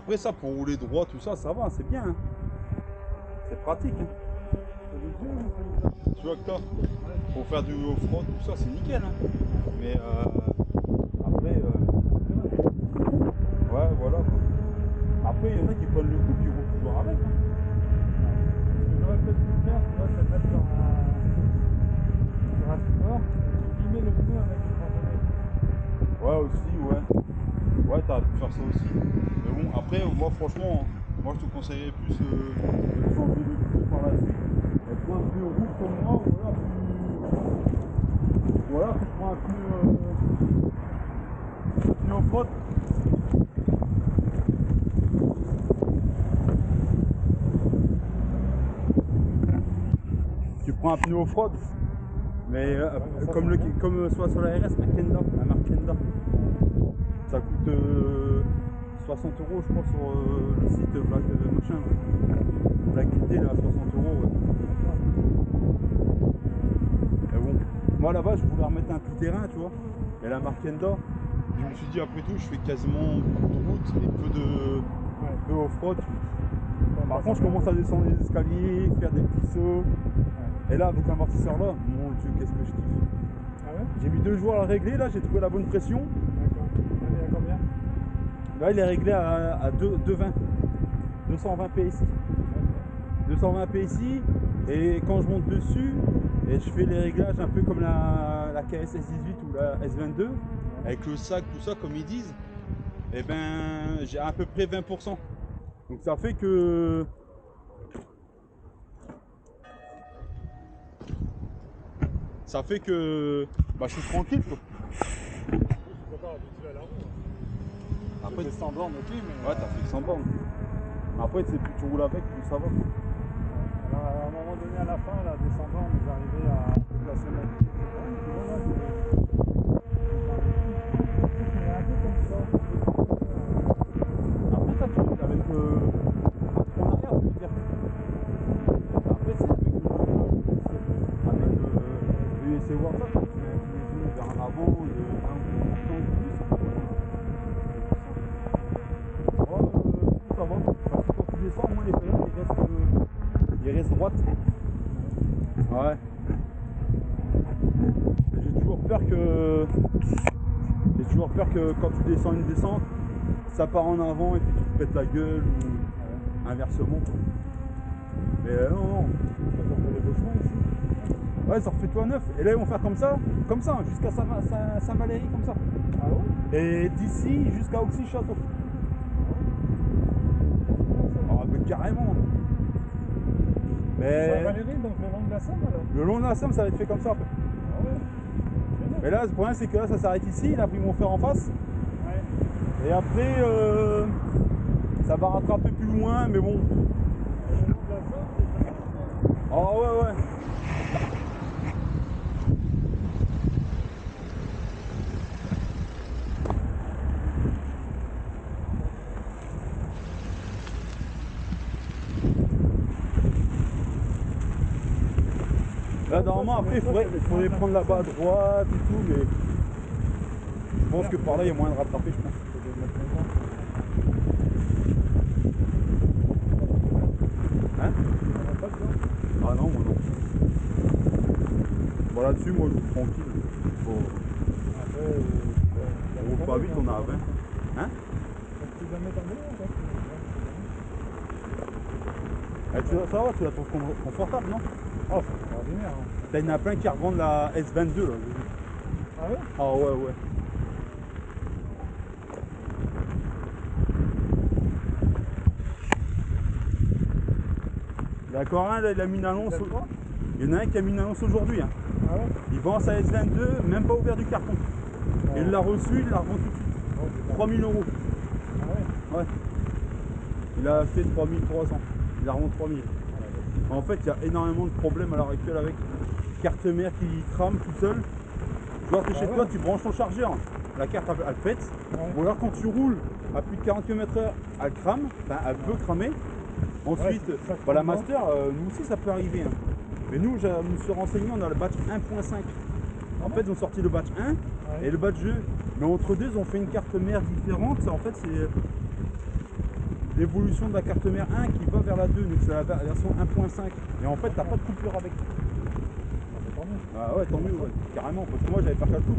Après ça, pour rouler droit, tout ça, ça va, c'est bien. Hein. C'est pratique. Hein. Tu vois que toi, pour faire du off-road, tout ça, c'est nickel. Hein. Mais après, ouais, voilà. Quoi. Après, il y en a qui prennent le coup, qui roulent toujours avec. Hein. Ce que j'aurais peut-être pu faire, tu vois, c'est le mettre sur un sport, limer le pneu avec une bordonnette. Ouais, aussi, ouais. Ouais, t'as pu faire ça aussi. Mais bon, après, moi, franchement, moi, je te conseillerais plus de changer le pneu par la suite. Et prends un pneu rouge comme moi, voilà, tu prends un pneu off-road. Tu prends un pneu off-road, mais comme soit sur la RS, un Kenda, un marque Kenda. Ça coûte 60 € je crois sur le site Black machin. Black IT là, 60 €. Ouais. Mais bon, moi là-bas je voulais remettre un tout-terrain, tu vois. Et la marque Kenda, je me suis dit après tout, je fais quasiment beaucoup de route et peu off-road. Par contre, je commence à descendre les escaliers, faire des petits sauts. Et là, avec l'amortisseur là, mon Dieu, qu'est-ce que je kiffe. Ah ouais? J'ai mis 2 jours à le régler, là, j'ai trouvé la bonne pression. D'accord. Il est à combien? Là, il est réglé à 220. 220 PSI. 220 PSI. Et quand je monte dessus, et je fais les réglages un peu comme la KS S18 ou la S22, avec le sac, tout ça, comme ils disent, et ben, j'ai à peu près 20%. Donc ça fait que bah, je suis tranquille quoi. Je suis pas habitué à la roue. Après, des 100 bornes, ok, mais. Ouais, t'as fait que 100 bornes. Mais après, plus tu roules avec, plus ça va. Quoi. Alors, à un moment donné, à la fin, là, des 100 bornes, j'arrivais à placer ma vie, etc. Et puis voilà, c'est un peu comme ça. Après, ça, tu roules avec ton arrière, tu veux dire. Après, c'est avec le USC World, ça, quand tu mets les yeux vers en avant, de 1 ou 2% de plus. Ça va. Parce que quand tu descends, moi, les pédales, ils restent droites. Ouais. J'ai toujours peur que quand tu descends une descente, ça part en avant et puis tu te pètes la gueule ou inversement. Mais non. Ça fait les beaux chemins ici. Ouais, ça refait toi neuf. Et là, ils vont faire comme ça, jusqu'à Saint-Valéry, comme ça. Ah ouais? Et d'ici jusqu'à Auxy-Château. Ah, mais carrément. Mais Saint-Valéry, donc le long de la Somme alors? le long de la Somme, ça va être fait comme ça. Ah ouais. Mais là, le problème, c'est que là, ça s'arrête ici. Là, ils vont faire en face. Ouais. Et après, ça va rattraper plus loin, mais bon. Le long de la Somme, c'est pas mal. Ah ouais. Là, normalement, après, il faudrait prendre là-bas à droite et tout, mais je pense que par là, il y a moyen de rattraper, je pense. Hein? Ah non, moi non. Bon, là-dessus, moi, je suis tranquille. Bon, Après, on roule pas vite, on a à 20. Hein? Tu vas mettre en vélo, en fait. Ça va, tu la trouves confortable, non? Oh, c'est extraordinaire. Hein. Là, il y en a plein qui revendent la S22, là. Ah ouais? Ah ouais. Il y a encore un, là, il a mis une annonce. Il y en a un qui a mis une annonce aujourd'hui. Hein. Ah ouais? Il vend sa S22, même pas ouvert du carton. Oh. Il l'a reçu, il la revend tout de suite. Oh, 3000 €. Ah ouais? Ouais. Il a acheté 3300. Il la revend 3000. En fait, il y a énormément de problèmes à l'heure actuelle avec carte mère qui crame tout seul. Genre, tu es chez toi, tu branches ton chargeur, la carte elle pète. Ouais. Ou alors quand tu roules à plus de 40 km/h, elle crame, enfin elle peut cramer. Ensuite, la Master, nous aussi ça peut arriver. Hein. Mais nous, je me suis renseigné, on a le batch 1.5. En fait, ils ont sorti le batch 1 et le batch 2. Mais entre deux, ils ont fait une carte mère différente. En fait, l'évolution de la carte mère 1 qui va vers la 2, donc c'est la version 1.5. Et en fait, t'as pas de coupure avec. Ah ouais, tant mieux, ouais, carrément, parce que moi j'avais pas qu'à tout.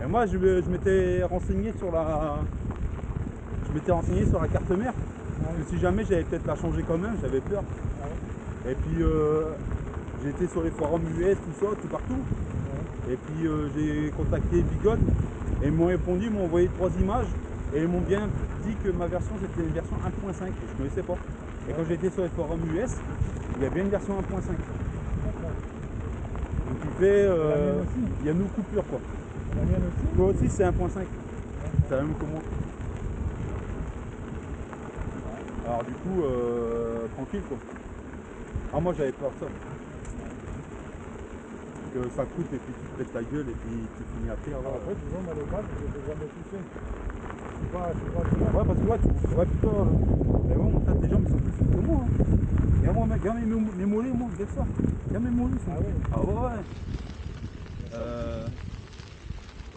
Et moi je m'étais renseigné sur la. Je m'étais renseigné sur la carte mère. Parce que si jamais j'allais peut-être la changer quand même, j'avais peur. Et puis j'ai été sur les forums US, tout ça, tout partout. Et puis j'ai contacté Bigode et ils m'ont répondu, ils m'ont envoyé 3 images et ils m'ont bien dit que ma version c'était une version 1.5 et je ne connaissais pas. Et quand j'ai été sur les forums US, il y a bien une version 1.5. Donc il fait, il y a nos coupures quoi. La mienne aussi. Toi aussi c'est 1.5. C'est la même que moi. Alors du coup, tranquille quoi. Ah moi j'avais peur de ça. Que ça coûte et puis tu te pètes ta gueule et puis tu finis à terre. Après, tu vois, moi, les vagues, je les ai jamais touchées. C'est pas Ouais, parce que ouais, tu ouais, putain. Mais bon, mon tas des gens ils sont plus fous que moi. Hein. Et moi, mec, regarde mes mollets, moi, regarde ça. Regarde mes mollets. Ah ouais. Ah ouais.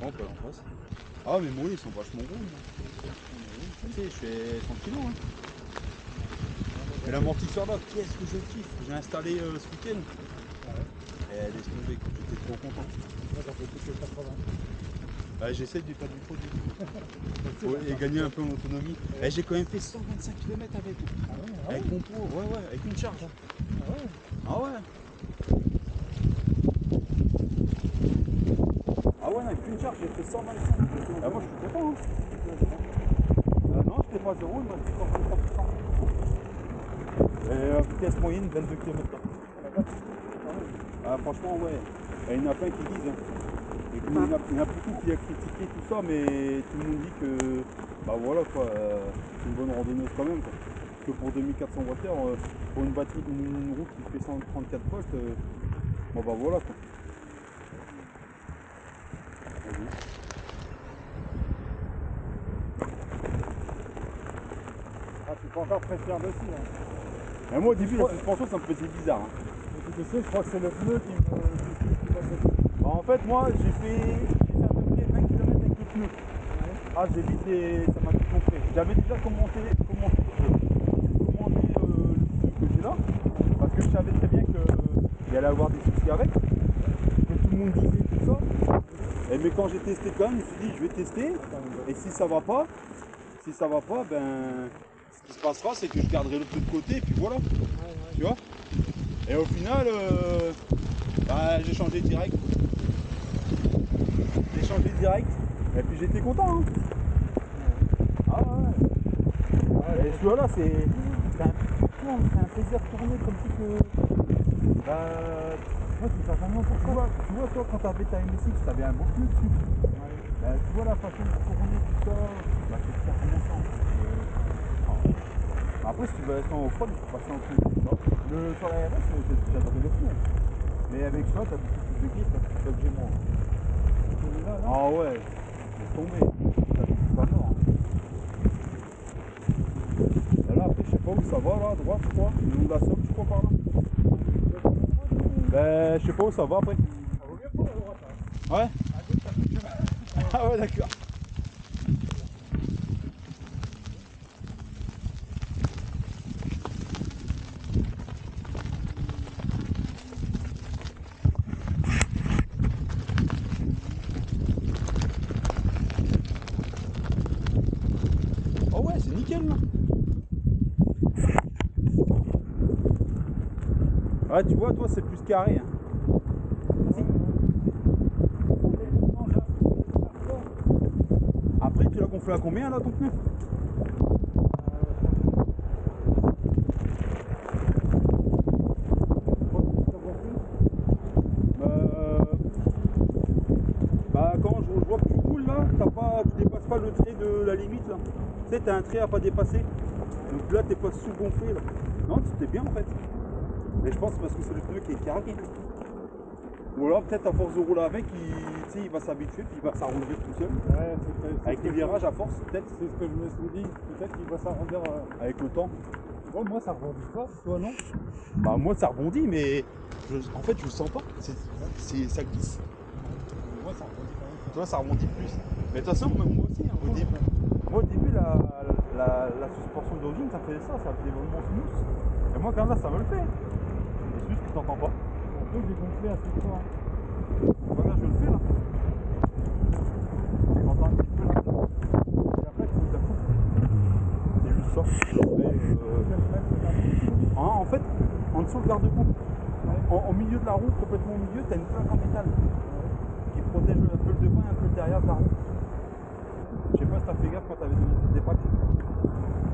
Bon, on peut en face. Ah, mes mollets sont vachement gros. Tu sais, je fais 100 kilos. Hein. Et l'amortisseur là, qu'est-ce que je kiffe. J'ai installé ce week-end. Et laisse tomber, j'étais trop content. Moi, j'en fais plus que 80. Bah, j'essaie de faire du produit. Et gagner un peu en autonomie. Et j'ai quand même fait 125 km avec. Avec mon pot, ouais, avec une charge. Ah ouais. Ah ouais, avec une charge, j'ai fait 125. Ah, moi, je suis content. Hein. Non, j'étais pas à 0, moi, j'étais 123%. Et vitesse moyenne, 22 km/h. Ah, franchement, ouais. Et il y en a plein qui disent. Hein. Et il y en a beaucoup qui a critiqué tout ça, mais tout le monde dit que bah voilà quoi, c'est une bonne randonneuse quand même. Quoi. Parce que pour 2400 Wh, pour une batterie d'une route qui fait 134 volts, bon bah voilà quoi. Ah, tu peux encore très fier dessus. Hein. Mais moi au début, la suspension ça me faisait bizarre. Hein. Et tu sais, je crois que c'est le pneu qui me. Bah, en fait, moi j'ai fait à peu près 20 km avec le pneu. Ah, j'ai vite ça m'a tout compris. J'avais déjà commandé le pneu que j'ai là, parce que je savais très bien qu'il allait avoir des soucis avec, que tout le monde disait tout ça. Et mais quand j'ai testé quand même, je me suis dit je vais tester, et si ça va pas, ben ce qui se passera c'est que je garderai le pneu de côté et puis voilà. Tu vois. Et au final, bah, j'ai changé direct. Et puis j'étais content. Hein. Ah ouais. Et celui-là, c'est un plaisir de tourner comme si que. Ouais, c'est certainement pour ça. Tu vois, toi, quand t'avais ta MSX, t'avais un beau pneu dessus. Tu vois la façon de tourner, tout ça. Bah, c'est certainement ça. Après, si tu veux rester en off-road, il faut passer en pneu. Sur la RS, t'as le pneu. Mais avec ça, t'as beaucoup plus de grip, t'as plus de gênement. Ah ouais, laisse tomber. C'est pas mort. Et là, après, je sais pas où ça va, là, à droite, je crois. Le long de la Somme, je crois, par là. Ben, je sais pas où ça va après. Ça vaut mieux pour la droite. Hein. Ouais. À gauche, ça fait que mal. Ah ouais, d'accord. Oh ouais, c'est nickel là. Ouais, tu vois, toi, c'est plus carré. Hein. Après, tu l'as gonflé à combien là ton pneu? Bah quand je vois que tu roules là, tu dépasses pas le trait de la limite là. Tu sais, t'as un trait à pas dépasser. Donc là, t'es pas sous-gonflé là. Non, c'était bien en fait. Mais je pense parce que c'est le pneu qui est carré. Ou alors peut-être à force de rouler avec, il va s'habituer puis il va s'arrondir tout seul. Ouais, avec les virages à force, peut-être. C'est ce que je me suis dit. Peut-être qu'il va s'arrondir avec le temps. Ouais, moi ça rebondit pas, toi non? Bah moi ça rebondit mais en fait je le sens pas. Ça glisse. Moi ça rebondit quand même. Toi ça rebondit plus. Mais de toute façon moi aussi, hein, au début la la suspension d'origine, ça fait ça fait vraiment smooth. Et moi, quand même, là, ça me le fait. C'est juste que tu t'entends pas. Un peu, j'ai gonflé à ce point. Regarde, je le fais là. Tu m'entends un petit peu là. Et après, tu poses la coupe. C'est juste ça. En fait, en dessous le garde-boue, au milieu de la roue, complètement au milieu, tu as une plaque en métal qui protège un peu le devant et un peu le derrière de la roue. Je sais pas si tu as fait gaffe quand tu avais des packs.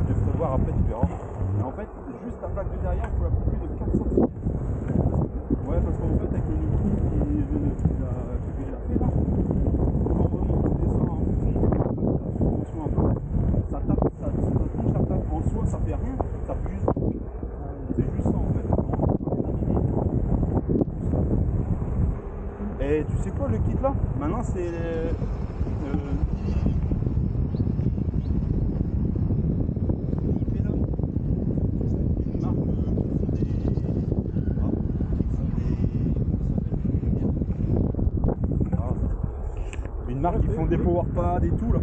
Je vais te voir après, tu verras. Et en fait, juste la plaque de derrière, il faut la couper de 4 cm. Ouais, parce qu'en fait, avec le nouveau kit qu'il a fait là, quand vraiment tu descends en fond, un peu, ça tape, ça touche la plaque. En soi, ça fait rien, ça fait juste. C'est juste ça en fait. Et tu sais quoi, le kit là, maintenant c'est une marque qui font des power pads et tout là.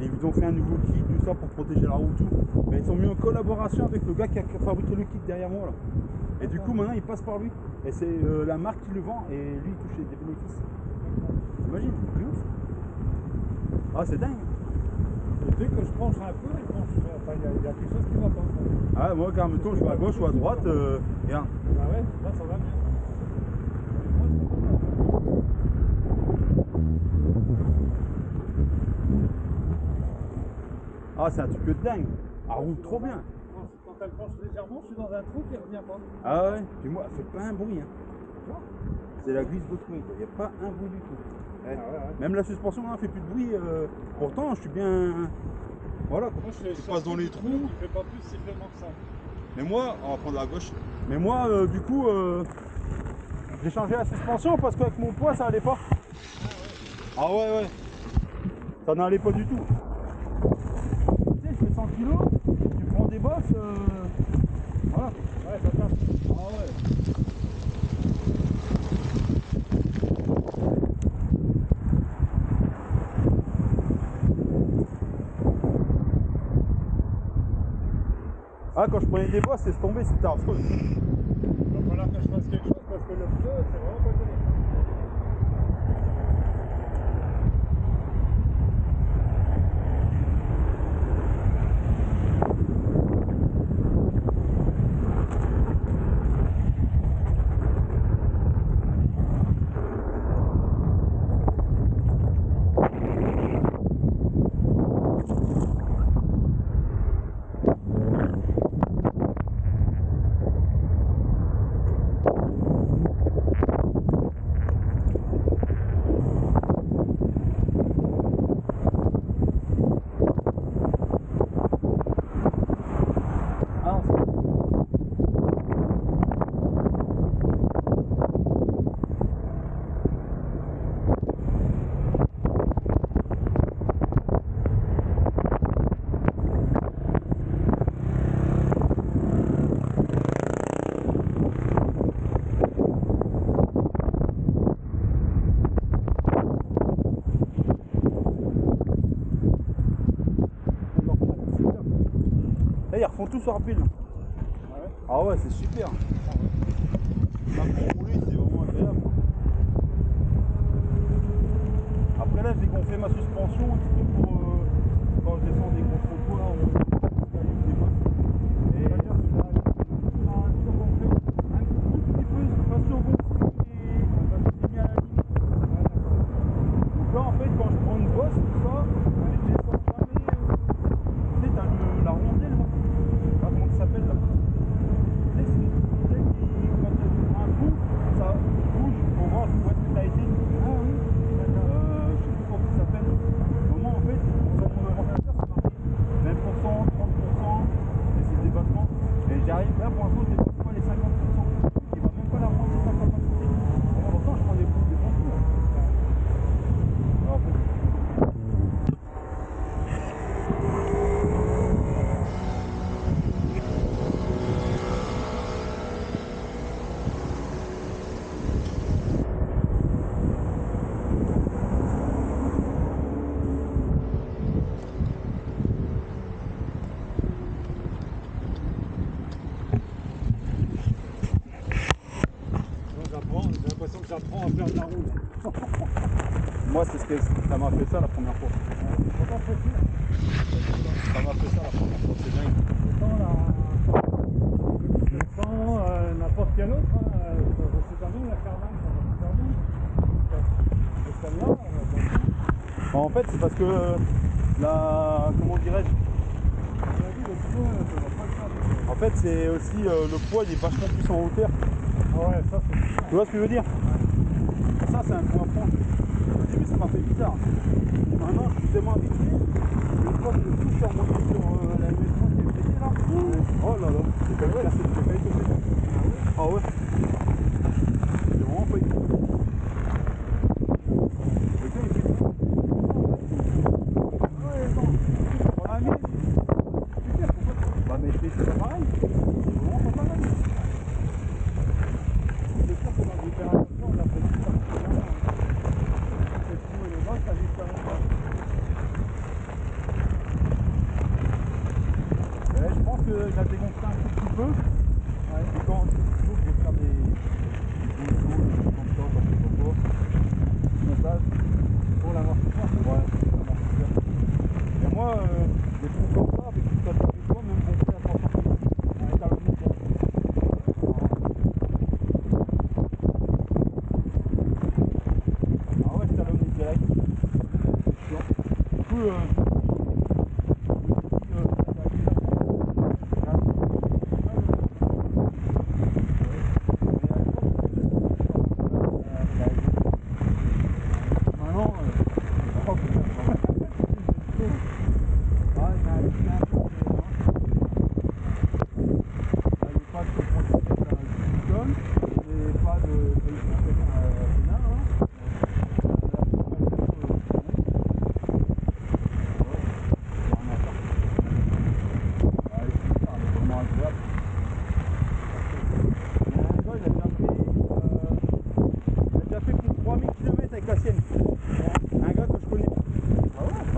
Et ils ont fait un nouveau kit, tout ça pour protéger la roue, tout. Mais ils sont mis en collaboration avec le gars qui a fabriqué le kit derrière moi là. Et du coup maintenant il passe par lui. Et c'est la marque qui le vend et lui il touche des bénéfices. Imagine, c'est ouf. Ah c'est dingue. Et dès que je penche un peu, enfin, il y a quelque chose qui va pas. Ah moi quand mettons je vais à gauche ou à droite, regarde. Ah ouais, là ça va bien. Ah c'est un truc de dingue. Ah roule trop bien. Quand elle penche légèrement, je suis dans un trou qui revient pas. Ah ouais, puis moi, elle fait pas un bruit. Hein. C'est la glisse d'autre, il n'y a pas un bruit du tout. Ouais. Ah ouais. Même la suspension, elle fait plus de bruit. Pourtant, je suis bien. Voilà. Moi, je passe dans les trous. Je fais pas plus sifflement que ça. Mais moi, on va prendre la gauche. Mais moi, du coup, j'ai changé la suspension parce qu'avec mon poids, ça allait pas. Ah ouais. Ça n'allait pas du tout. Tu sais, je fais 100 kg, tu prends des bosses. Voilà. Ouais, ça tape. Ah ouais. Ah, quand je prenais des bosses, c'est tombé, c'était affreux. Il va falloir que je fasse quelque chose parce que le pneu, c'est vraiment pas donné. Là, ils refont tout sur pile. Ah ouais. Ah ouais, c'est super. Ça, pour rouler, c'est vraiment agréable. Après là, j'ai gonflé ma suspension un petit peu pour quand je descends des gros trottoirs ou des bosses. Et surgonflé un tout petit peu, pas surgonflé, mais mis à la limite. Donc là, en fait, quand je prends une bosse, tout ça, elle descend jamais. Tu sais, t'as la rondelle là. Ah, comment ça s'appelle là? Tu sais, c'est une rondelle qui, quand tu prends un coup, ça bouge pour voir où est-ce que t'as été. Ah oui. Je sais plus comment ça s'appelle. Au moment, en fait, sur mon ordinateur, c'est marqué 20%, 30%, et c'est des battements. Et j'arrive là, pour l'instant, je dépasse pas les 50%. Il va même pas la prendre sa capacité. Pourtant, je prends des bons coups. Alors, bon. j'apprends à faire de la roue. Moi, c'est ce que ça m'a fait ça la première fois. Pourtant, faut faire. Ça m'a fait ça la première fois, c'est dingue. Pourtant, n'importe quel autre, hein, ça va super bien, la caravane, ça va super bien. Et celle-là, En fait, c'est parce que comment dirais-je, en fait, c'est aussi le poids, il est vachement plus en hauteur. ah ouais, ça c'est sûr. Tu vois ce que je veux dire? Ça, c'est un point à prendre. Au début, ça m'a fait bizarre. Maintenant, je suis tellement habitué. Une fois que je suis remonté sur la MS3 qui est pété là. Oh là là, j'ai pas été pété. Ah ouais. J'ai vraiment pas été pété. Le gars, il fait ça. Ouais, attends. Ah, mais. Bah, mais c'est pas pareil. C'est vraiment pas pareil. C'est sûr que dans des terrains comme ça, on apprécie particulièrement. C'est tout et les autres, ça vit quand même pas. Je pense que j'ai dégonflé un tout petit peu. Ouais. Et quand je vais faire des bouchons, des trucs comme ça, comme ça, montage. Pour l'amortisseur. Ouais, l'amortisseur. Et moi, des trucs comme ça, avec tout ça, des fois, même gonfler à 300 kg. Avec la limite. Ah ouais, je t'allume direct. C'est chiant. Du coup,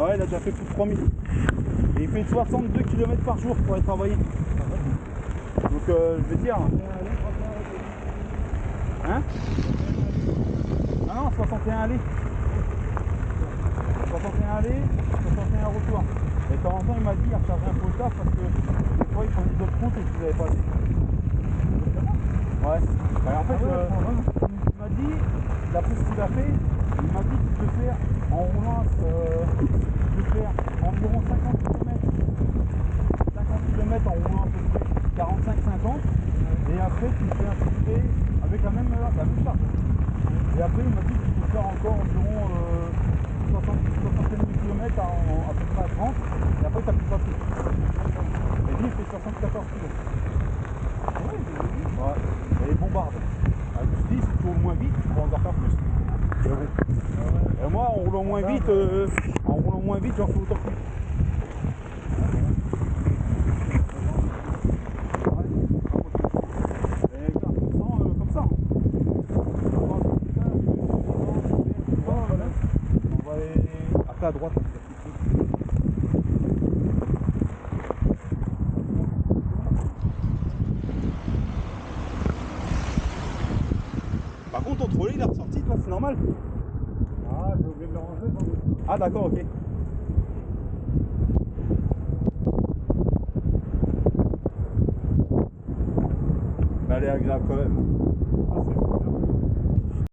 ouais, il a déjà fait plus de 3000. Et il fait 62 km par jour pour aller travailler. Donc je vais dire. Hein? Ah non, 61 allées. 61 allées, 61 retour. Et de temps en temps il m'a dit il rechargeait un peu le taf parce que des fois il prenait d'autres routes et qu'il avait pas assez. Ouais. Bah, en fait, il m'a dit, d'après ce qu'il a fait, il m'a dit qu'il peut faire en roulant, il peut faire environ 50 km. 50 km en roulant à peu près 45-50. Et après tu fais un peu avec la même charge. Et après il m'a dit qu'il peut faire encore environ 60 km à peu près à 30. Et après tu n'appuies pas plus. Et lui il fait 74 km. Ouais, et bombarde. Je me suis dit, si tu roules moins vite, tu pourras encore faire plus. Et moi, en roulant moins vite, j'en fais autant plus. Et comme ça. On va aller après à droite. Par contre, ton trolley, il est ressorti, toi, c'est normal. Ah, j'ai oublié de le ranger sans doute. Ah, d'accord, ok. Mais elle est agréable quand même. Ah, c'est bien.